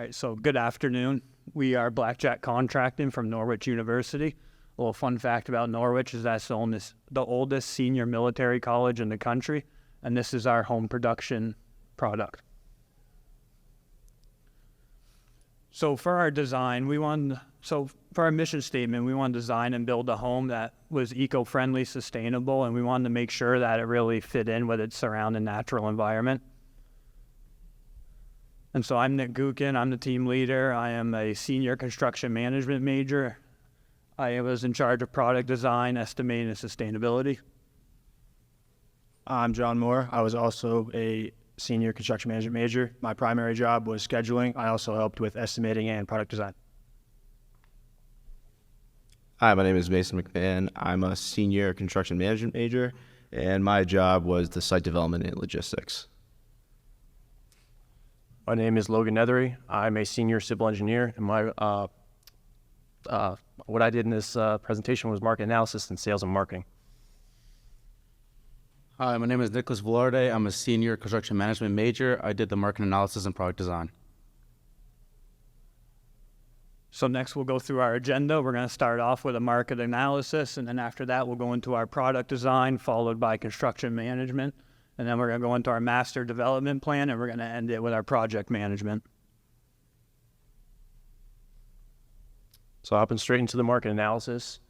right, so good afternoon. We are Blackjack Contracting from Norwich University. A little fun fact about Norwich is that's the oldest senior military college in the country, and this is our home production product. So for our design, for our mission statement, we want to design and build a home that was eco-friendly, sustainable, and we wanted to make sure that it really fit in with its surrounding natural environment. And so I'm Nick Gukin, I'm the team leader. I am a senior construction management major. I was in charge of product design, estimating, and sustainability. I'm John Moore. I was also a senior construction management major. My primary job was scheduling. I also helped with estimating and product design. Hi, my name is Mason McMahon. I'm a senior construction management major, and my job was the site development and logistics. My name is Logan Nethery. I'm a senior civil engineer, and what I did in this presentation was market analysis and sales and marketing. Hi, my name is Nicholas Velarde. I'm a senior construction management major. I did the market analysis and product design. So next we'll go through our agenda. We're going to start off with a market analysis, and then after that we'll go into our product design, followed by construction management. And then we're going to go into our master development plan, and we're going to end it with our project management. So hopping straight into the market analysis.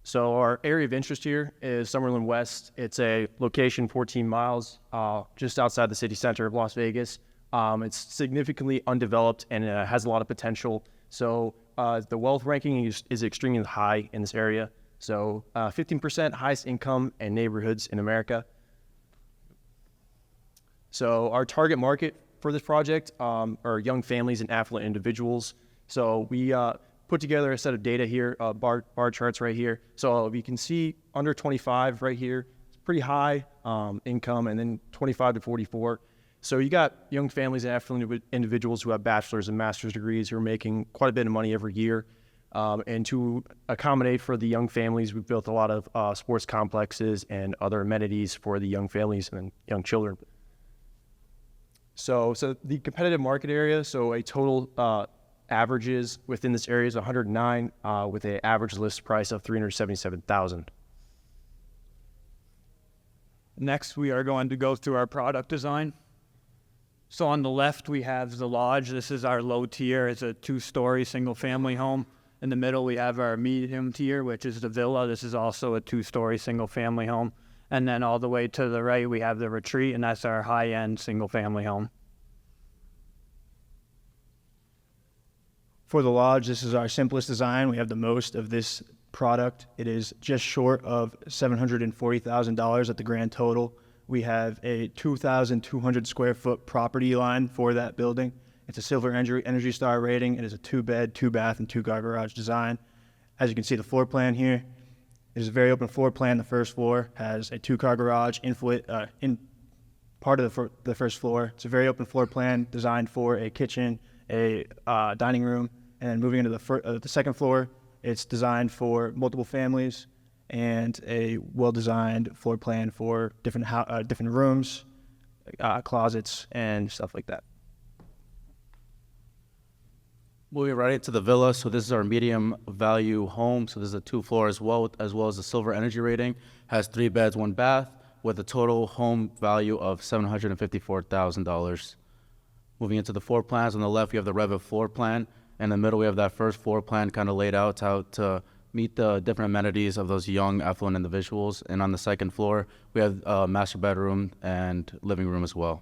So our area of interest here is Summerlin West. It's a location 14 miles just outside the city center of Las Vegas. It's significantly undeveloped and has a lot of potential. So the wealth ranking is extremely high in this area. So 15% highest income and neighborhoods in America. So our target market for this project are young families and affluent individuals. So we put together a set of data here, bar charts right here. So you can see under 25 right here, it's pretty high income, and then 25 to 44. So you got young families and affluent individuals who have bachelor's and master's degrees who are making quite a bit of money every year. And to accommodate for the young families, we've built a lot of sports complexes and other amenities for the young families and young children. So the competitive market area, so a total averages within this area is 109 with an average list price of $377,000. Next, we are going to go through our product design. So on the left, we have the lodge. This is our low tier. It's a 2-story single-family home. In the middle, we have our medium tier, which is the villa. This is also a 2-story single-family home. And then all the way to the right, we have the retreat, and that's our high-end single-family home. For the lodge, this is our simplest design. We have the most of this product. It is just short of $740,000 at the grand total. We have a 2,200 square foot property line for that building. It's a Silver Energy Star rating. It is a 2-bed, 2-bath, and 2-car garage design. As you can see, the floor plan here, it is a very open floor plan. The first floor has a 2-car garage in part of the first floor. It's a very open floor plan designed for a kitchen, a dining room, and then moving into the second floor, it's designed for multiple families and a well-designed floor plan for different rooms, closets, and stuff like that. Moving right into the villa, so this is our medium value home. So this is a 2-floor as well as the Silver Energy rating. Has 3 beds, 1 bath, with a total home value of $754,000. Moving into the floor plans, on the left we have the Revit floor plan. In the middle we have that first floor plan kind of laid out to meet the different amenities of those young affluent individuals. And on the second floor we have a master bedroom and living room as well.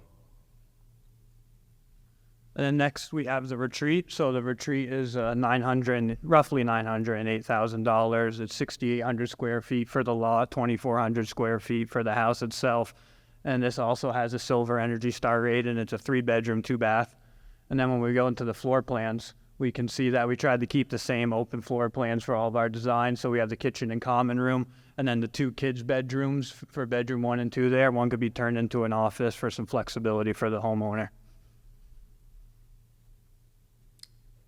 And then next we have the retreat. So the retreat is roughly $908,000. It's 6,800 square feet for the lot, 2,400 square feet for the house itself. And this also has a Silver Energy Star rating. It's a 3-bedroom, 2-bath. And then when we go into the floor plans, we can see that we tried to keep the same open floor plans for all of our designs. So we have the kitchen and common room, and then the 2 kids' bedrooms for bedroom 1 and 2 there. One could be turned into an office for some flexibility for the homeowner.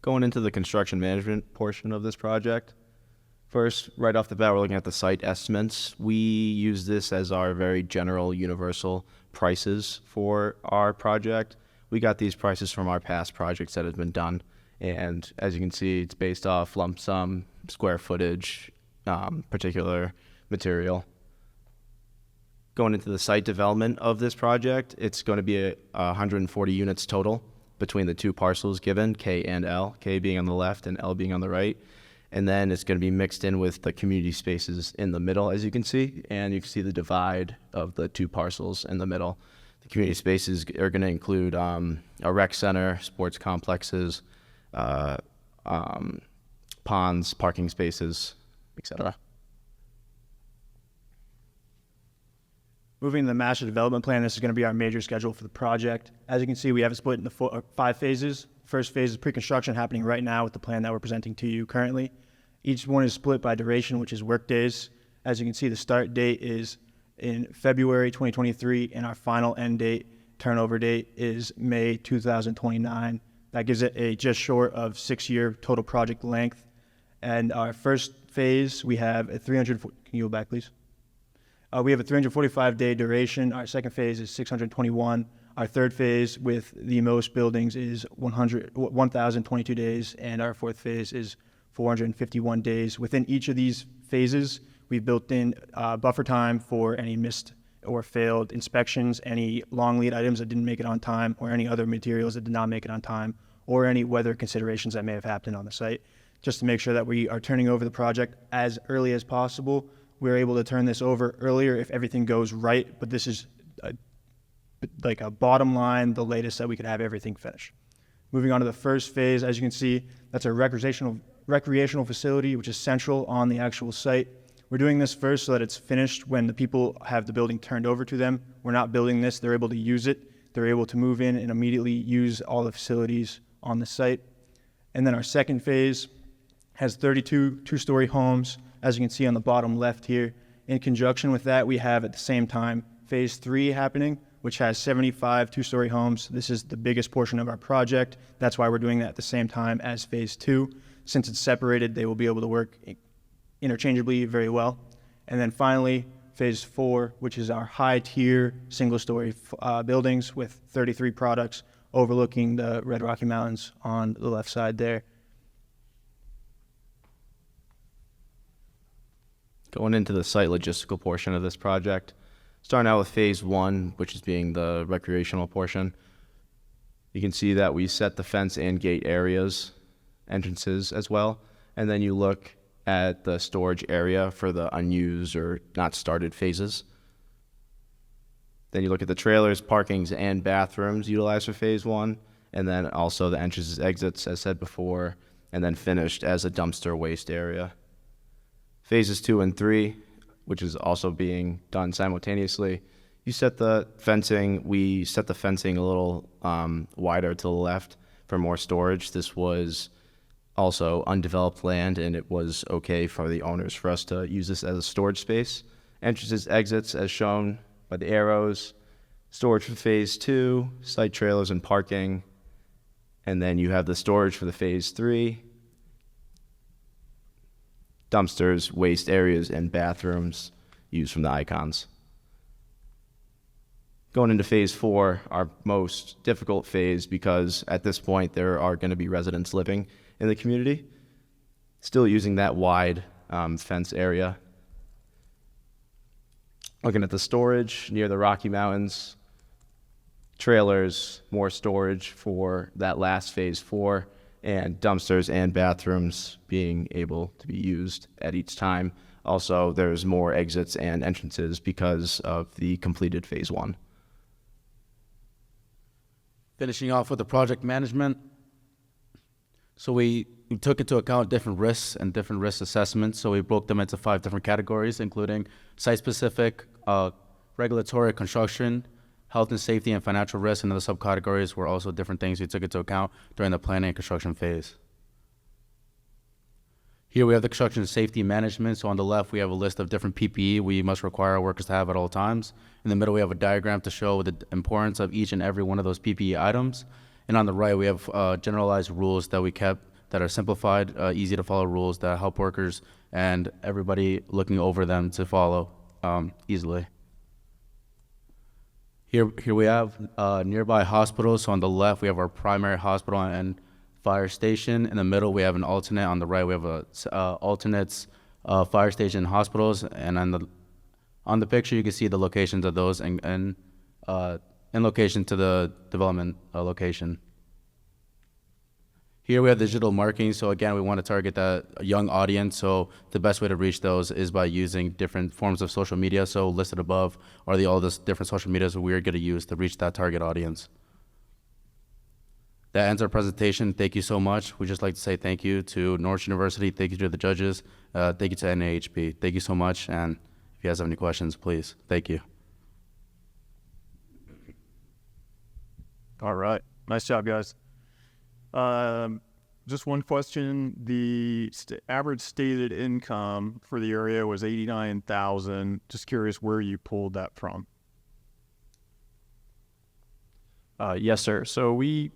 Going into the construction management portion of this project, first, right off the bat, we're looking at the site estimates. We use this as our very general universal prices for our project. We got these prices from our past projects that have been done. And as you can see, it's based off lump sum, square footage, particular material. Going into the site development of this project, it's going to be 140 units total between the two parcels given, K and L, K being on the left and L being on the right. And then it's going to be mixed in with the community spaces in the middle, as you can see, and you can see the divide of the two parcels in the middle. The community spaces are going to include a rec center, sports complexes, ponds, parking spaces, etc. Moving to the master development plan, this is going to be our major schedule for the project. As you can see, we have it split into 5 phases. First phase is pre-construction, happening right now with the plan that we're presenting to you currently. Each one is split by duration, which is work days. As you can see, the start date is in February 2023, and our final end date, turnover date, is May 2029. That gives it a just short of 6-year total project length. And our first phase, we have a can you go back, please? We have a 345-day duration. Our second phase is 621. Our third phase with the most buildings is 1,022 days, and our fourth phase is 451 days. Within each of these phases, we've built in buffer time for any missed or failed inspections, any long lead items that didn't make it on time, or any other materials that did not make it on time, or any weather considerations that may have happened on the site, just to make sure that we are turning over the project as early as possible. We're able to turn this over earlier if everything goes right, but this is like a bottom line, the latest that we could have everything finished. Moving on to the first phase, as you can see, that's a recreational facility, which is central on the actual site. We're doing this first so that it's finished when the people have the building turned over to them. We're not building this, they're able to use it. They're able to move in and immediately use all the facilities on the site. And then our second phase has 32 two-story homes, as you can see on the bottom left here. In conjunction with that, we have at the same time phase 3 happening, which has 75 two-story homes. This is the biggest portion of our project. That's why we're doing that at the same time as phase 2. Since it's separated, they will be able to work interchangeably very well. And then finally, phase 4, which is our high-tier single-story buildings with 33 products overlooking the Red Rocky Mountains on the left side there. Going into the site logistical portion of this project, starting out with phase 1, which is being the recreational portion. You can see that we set the fence and gate areas, entrances as well, and then you look at the storage area for the unused or not started phases. Then you look at the trailers, parkings, and bathrooms utilized for phase 1, and then also the entrances, exits, as said before, and then finished as a dumpster waste area. Phases 2 and 3, which is also being done simultaneously, you set the fencing. We set the fencing a little wider to the left for more storage. This was also undeveloped land, and it was okay for the owners for us to use this as a storage space. Entrances, exits, as shown by the arrows. Storage for phase 2, site trailers and parking. And then you have the storage for the phase 3. Dumpsters, waste areas, and bathrooms used from the icons. Going into phase 4, our most difficult phase, because at this point there are going to be residents living in the community, still using that wide fence area. Looking at the storage near the Rocky Mountains, trailers, more storage for that last phase 4, and dumpsters and bathrooms being able to be used at each time. Also, there's more exits and entrances because of the completed phase 1. Finishing off with the project management. So we took into account different risks and different risk assessments. So we broke them into 5 different categories, including site-specific, regulatory, construction, health and safety, and financial risk. And other subcategories were also different things we took into account during the planning and construction phase. Here we have the construction safety management. So on the left, we have a list of different PPE we must require our workers to have at all times. In the middle, we have a diagram to show the importance of each and every one of those PPE items. And on the right, we have generalized rules that we kept that are simplified, easy to follow rules that help workers and everybody looking over them to follow easily. Here we have nearby hospitals. So on the left, we have our primary hospital and fire station. In the middle, we have an alternate. On the right, we have a alternates fire station hospitals. And on the picture, you can see the locations of those and in location to the development location. Here we have digital marketing. So again, we want to target that young audience. So the best way to reach those is by using different forms of social media. So listed above are all the different social medias we're going to use to reach that target audience. That ends our presentation. Thank you so much. We'd just like to say thank you to Norwich University. Thank you to the judges. Thank you to NAHB. Thank you so much. And if you guys have any questions, please. Thank you. All right. Nice job, guys. Just one question. The average stated income for the area was $89,000. Just curious where you pulled that from. Yes, sir. So we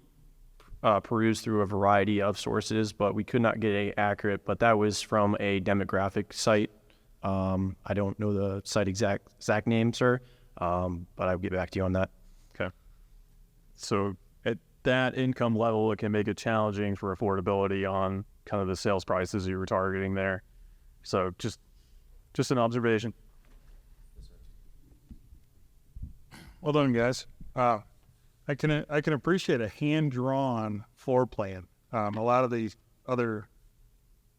perused through a variety of sources, but we could not get a accurate, but that was from a demographic site. I don't know the site exact name, sir, but I'll get back to you on that. Okay. So at that income level, it can make it challenging for affordability on kind of the sales prices you were targeting there. So just an observation. Well done, guys. I can appreciate a hand-drawn floor plan. A lot of these other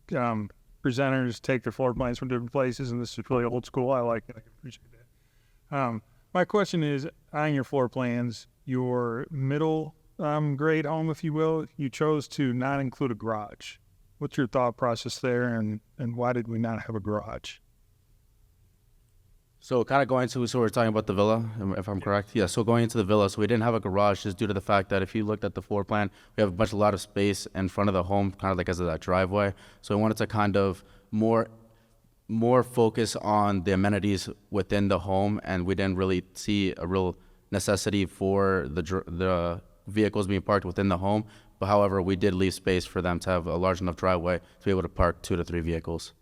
presenters take their floor plans from different places, and this is really old school. I like it. I can appreciate that. My question is, on your floor plans, your middle grade home, if you will, you chose to not include a garage. What's your thought process there, and why did we not have a garage? So kind of going to, so we're talking about the villa, if I'm correct? Yeah, so going into the villa, so we didn't have a garage just due to the fact that if you looked at the floor plan, we have a lot of space in front of the home, kind of like as of that driveway. So we wanted to kind of more focus on the amenities within the home, and we didn't really see a real necessity for the vehicles being parked within the home. But however, we did leave space for them to have a large enough driveway to be able to park 2 to 3 vehicles.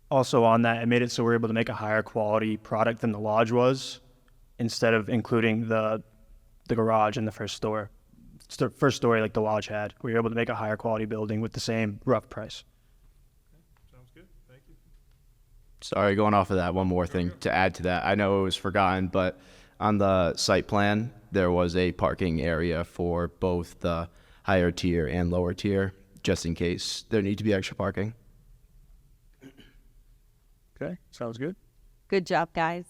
Also on that, it made it so we're able to make a higher quality product than the lodge was, instead of including the garage in the first story like the lodge had. We were able to make a higher quality building with the same rough price. Sounds good. Thank you. Sorry, going off of that, one more thing to add to that. I know it was forgotten, but on the site plan, there was a parking area for both the higher tier and lower tier, just in case there need to be extra parking. Okay, sounds good. Good job, guys.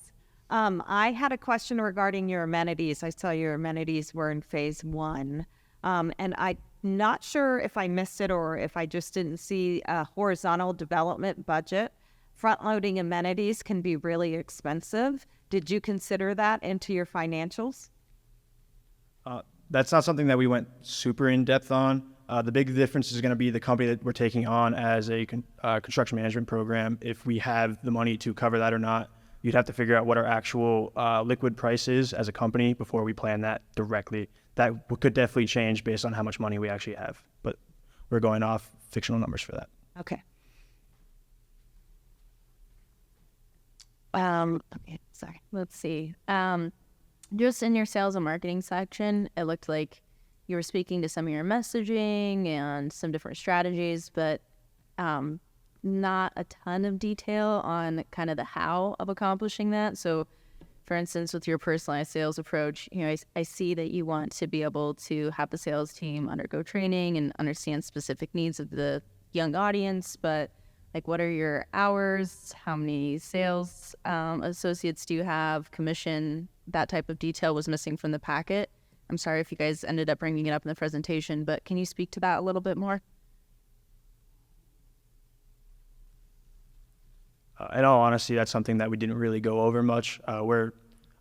I had a question regarding your amenities. I saw your amenities were in phase 1. And I'm not sure if I missed it or if I just didn't see a horizontal development budget. Front-loading amenities can be really expensive. Did you consider that into your financials? That's not something that we went super in-depth on. The big difference is going to be the company that we're taking on as a construction management program. If we have the money to cover that or not, you'd have to figure out what our actual liquid price is as a company before we plan that directly. That could definitely change based on how much money we actually have, but we're going off fictional numbers for that. Okay. Okay, sorry. Let's see. Just in your sales and marketing section, it looked like you were speaking to some of your messaging and some different strategies, but not a ton of detail on kind of the how of accomplishing that. So, for instance, with your personalized sales approach, I see that you want to be able to have the sales team undergo training and understand specific needs of the young audience, but like, what are your hours? How many sales associates do you have? Commission? That type of detail was missing from the packet. I'm sorry if you guys ended up bringing it up in the presentation, but can you speak to that a little bit more? In all honesty, that's something that we didn't really go over much. We're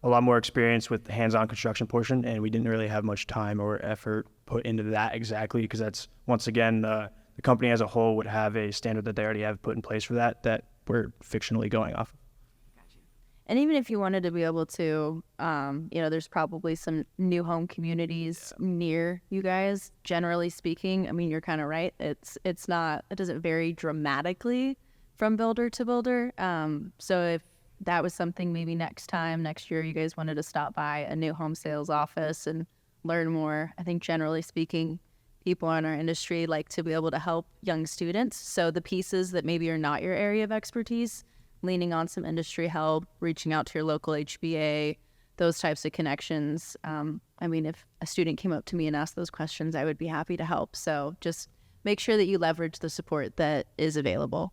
a lot more experienced with the hands-on construction portion, and we didn't really have much time or effort put into that exactly, because that's, once again, the company as a whole would have a standard that they already have put in place for that we're fictionally going off of. And even if you wanted to be able to, there's probably some new home communities near you guys. Generally speaking, I mean, you're kind of right. It doesn't vary dramatically from builder to builder. So if that was something maybe next year you guys wanted to stop by a new home sales office and learn more. I think generally speaking, people in our industry like to be able to help young students. So the pieces that maybe are not your area of expertise, leaning on some industry help, reaching out to your local HBA, those types of connections. I mean, if a student came up to me and asked those questions, I would be happy to help. So just make sure that you leverage the support that is available.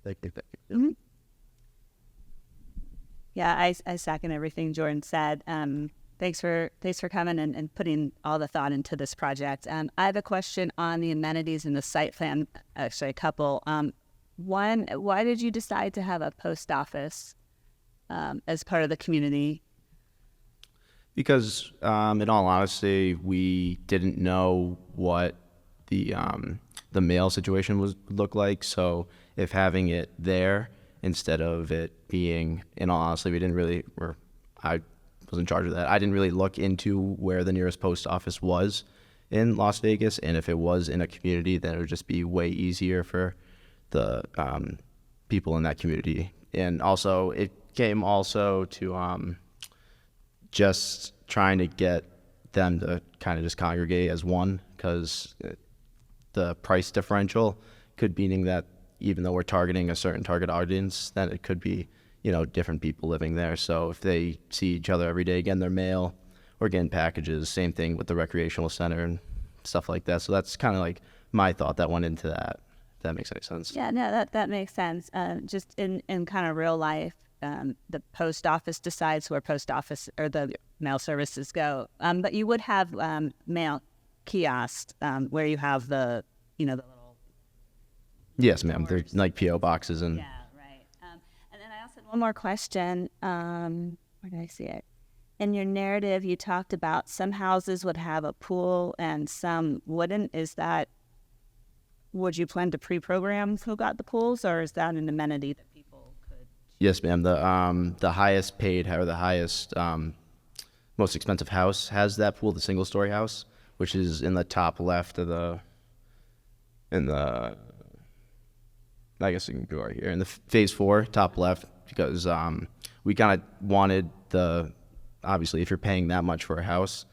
Thank you. Yeah, I second everything Jordan said. Thanks for coming and putting all the thought into this project. I have a question on the amenities in the site plan. Actually, a couple. One, why did you decide to have a post office as part of the community? Because, in all honesty, we didn't know what the mail situation would look like. So if having it there instead of it being, in all honesty, I was in charge of that. I didn't really look into where the nearest post office was in Las Vegas, and if it was in a community, then it would just be way easier for the people in that community. And also, it came also to just trying to get them to kind of just congregate as one, because the price differential could meaning that even though we're targeting a certain target audience, then it could be, different people living there. So if they see each other every day, getting their mail or getting packages, same thing with the recreational center and stuff like that. So that's kind of like my thought that went into that. If that makes any sense. Yeah, no, that makes sense. Just in kind of real life, the post office decides where post office or the mail services go. But you would have mail kiosks where you have the little. Yes, ma'am. They're like P.O. boxes and. Yeah, right. And then I also had one more question. Where did I see it? In your narrative, you talked about some houses would have a pool and some wouldn't. Would you plan to pre-program who got the pools, or is that an amenity that people could? Yes, ma'am. The highest paid or the highest most expensive house has that pool, the single-story house, which is in the top left of I guess you can go right here in the phase 4 top left, because we kind of wanted obviously if you're paying that much for a house,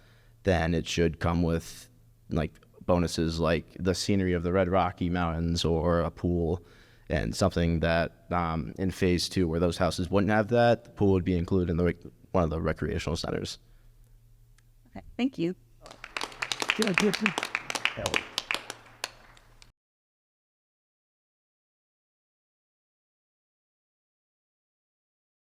then it should come with like bonuses like the scenery of the Red Rocky Mountains or a pool, and something that in phase 2 where those houses wouldn't have that, the pool would be included in one of the recreational centers. Okay, thank you. Yeah,